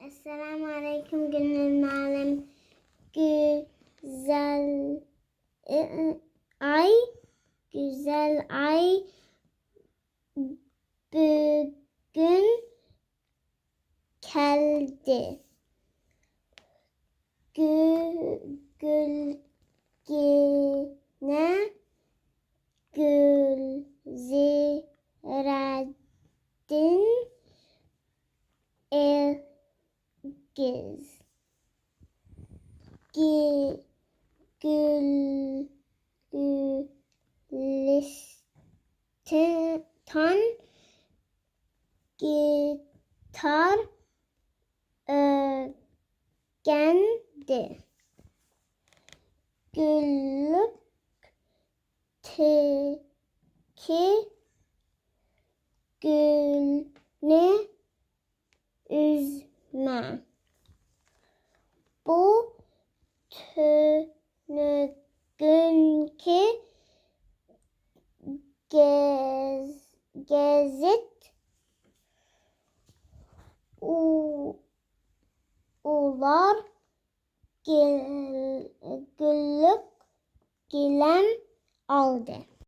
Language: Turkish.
Esselamu Aleyküm Gönül Malem. Güzel ay, güzel ay bugün geldi. Gülgine Gülziradin Ergiz Gülistan gitar öğrendi. Güllük teki gülne üzme. Bu tünügünkü gezit ular güllük gilem aldı.